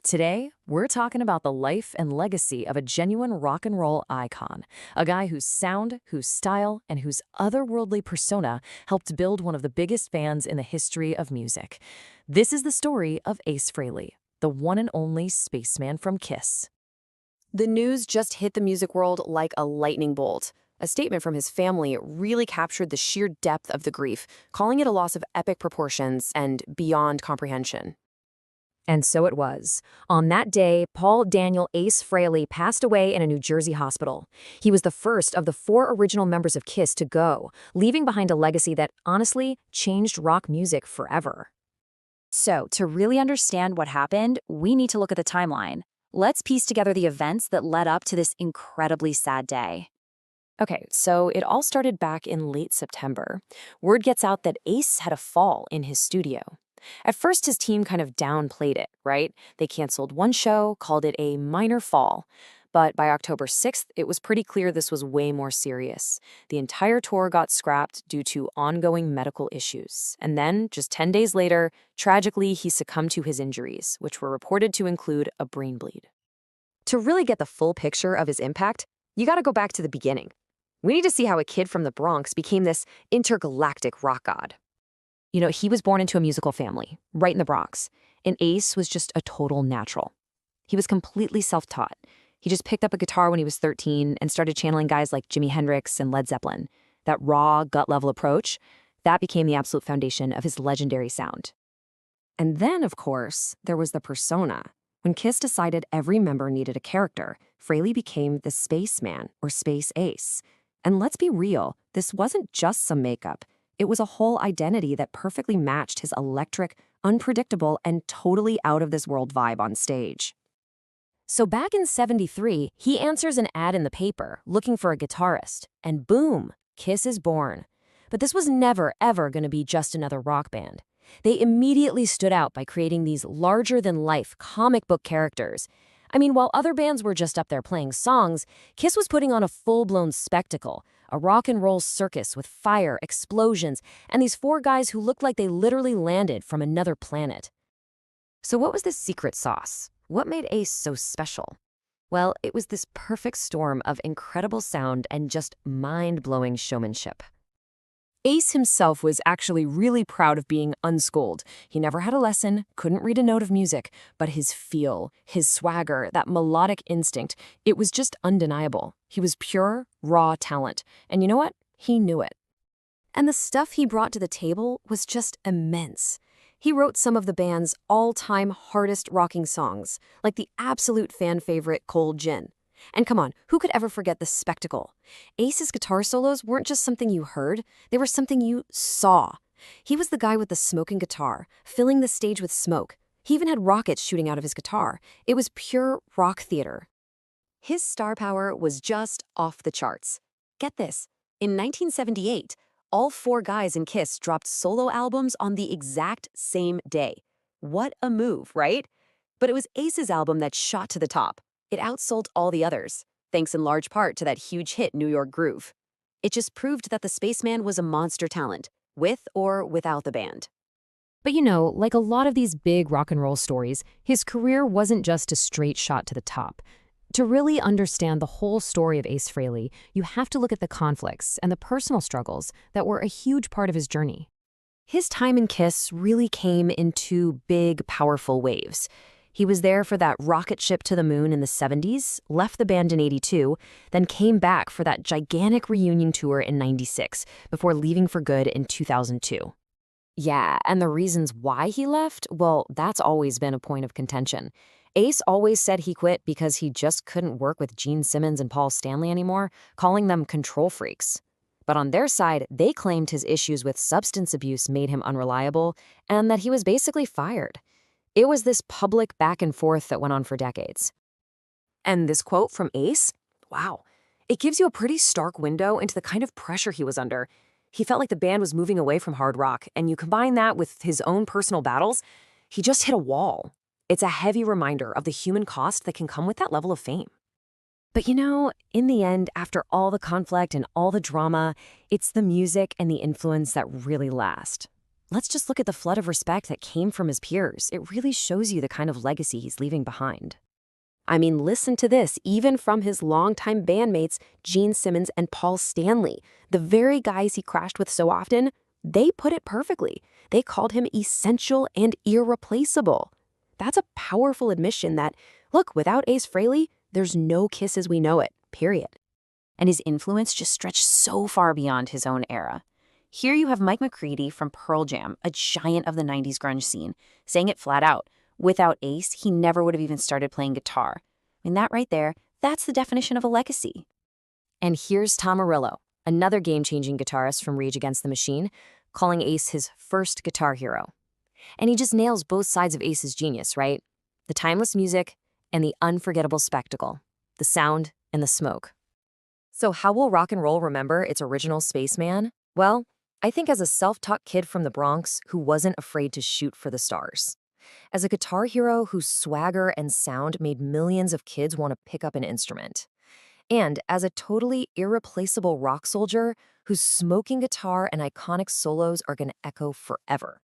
Today, we're talking about the life and legacy of a genuine rock and roll icon, a guy whose sound, whose style, and whose otherworldly persona helped build one of the biggest bands in the history of music. This is the story of Ace Frehley, the one and only Spaceman from Kiss. The news just hit the music world like a lightning bolt. A statement from his family really captured the sheer depth of the grief, calling it a loss of epic proportions and beyond comprehension. And so it was. On that day, Paul Daniel Ace Frehley passed away in a New Jersey hospital. He was the first of the four original members of Kiss to go, leaving behind a legacy that honestly changed rock music forever. So, to really understand what happened, we need to look at the timeline. Let's piece together the events that led up to this incredibly sad day. Okay, so it all started back in late September. Word gets out that Ace had a fall in his studio. At first, his team kind of downplayed it, right? They canceled one show, called it a minor fall. But by October 6th, it was pretty clear this was way more serious. The entire tour got scrapped due to ongoing medical issues. And then, just 10 days later, tragically, he succumbed to his injuries, which were reported to include a brain bleed. To really get the full picture of his impact, you gotta go back to the beginning. We need to see how a kid from the Bronx became this intergalactic rock god. You know, he was born into a musical family, right in the Bronx, and Ace was just a total natural. He was completely self-taught. He just picked up a guitar when he was 13 and started channeling guys like Jimi Hendrix and Led Zeppelin. That raw, gut-level approach, that became the absolute foundation of his legendary sound. And then, of course, there was the persona. When Kiss decided every member needed a character, Frehley became the Spaceman, or Space Ace. And let's be real, this wasn't just some makeup. It was a whole identity that perfectly matched his electric, unpredictable, and totally out-of-this-world vibe on stage. So back in '73, he answers an ad in the paper looking for a guitarist, and boom, Kiss is born. But this was never, ever going to be just another rock band. They immediately stood out by creating these larger-than-life comic book characters. I mean, while other bands were just up there playing songs, Kiss was putting on a full-blown spectacle, a rock and roll circus with fire, explosions, and these four guys who looked like they literally landed from another planet. So what was the secret sauce? What made Ace so special? Well, it was this perfect storm of incredible sound and just mind-blowing showmanship. Ace himself was actually really proud of being unschooled. He never had a lesson, couldn't read a note of music, but his feel, his swagger, that melodic instinct, it was just undeniable. He was pure, raw talent. And you know what? He knew it. And the stuff he brought to the table was just immense. He wrote some of the band's all-time hardest rocking songs, like the absolute fan favorite Cold Gin. And come on, who could ever forget the spectacle? Ace's guitar solos weren't just something you heard, they were something you saw. He was the guy with the smoking guitar, filling the stage with smoke. He even had rockets shooting out of his guitar. It was pure rock theater. His star power was just off the charts. Get this, in 1978, all four guys in Kiss dropped solo albums on the exact same day. What a move, right? But it was Ace's album that shot to the top. It outsold all the others, thanks in large part to that huge hit New York Groove. It just proved that the Spaceman was a monster talent, with or without the band. But you know, like a lot of these big rock and roll stories, his career wasn't just a straight shot to the top. To really understand the whole story of Ace Frehley, you have to look at the conflicts and the personal struggles that were a huge part of his journey. His time in Kiss really came in two big, powerful waves. He was there for that rocket ship to the moon in the '70s, left the band in '82, then came back for that gigantic reunion tour in '96, before leaving for good in 2002. Yeah, and the reasons why he left, well, that's always been a point of contention. Ace always said he quit because he just couldn't work with Gene Simmons and Paul Stanley anymore, calling them control freaks. But on their side, they claimed his issues with substance abuse made him unreliable, and that he was basically fired. It was this public back and forth that went on for decades. And this quote from Ace, wow, it gives you a pretty stark window into the kind of pressure he was under. He felt like the band was moving away from hard rock, and you combine that with his own personal battles, he just hit a wall. It's a heavy reminder of the human cost that can come with that level of fame. But you know, in the end, after all the conflict and all the drama, it's the music and the influence that really last. let's just look at the flood of respect that came from his peers. It really shows you the kind of legacy he's leaving behind. I mean, listen to this, even from his longtime bandmates, Gene Simmons and Paul Stanley, the very guys he crashed with so often, they put it perfectly. They called him essential and irreplaceable. That's a powerful admission that, look, without Ace Frehley, there's no Kiss as we know it, period. And his influence just stretched so far beyond his own era. Here you have Mike McCready from Pearl Jam, a giant of the 90s grunge scene, saying it flat out. Without Ace, he never would have even started playing guitar. I mean, that right there, that's the definition of a legacy. And here's Tom Morello, another game-changing guitarist from Rage Against the Machine, calling Ace his first guitar hero. And he just nails both sides of Ace's genius, right? The timeless music and the unforgettable spectacle, the sound and the smoke. So how will rock and roll remember its original Spaceman? Well, I think as a self-taught kid from the Bronx who wasn't afraid to shoot for the stars. As a guitar hero whose swagger and sound made millions of kids want to pick up an instrument. And as a totally irreplaceable rock soldier whose smoking guitar and iconic solos are going to echo forever.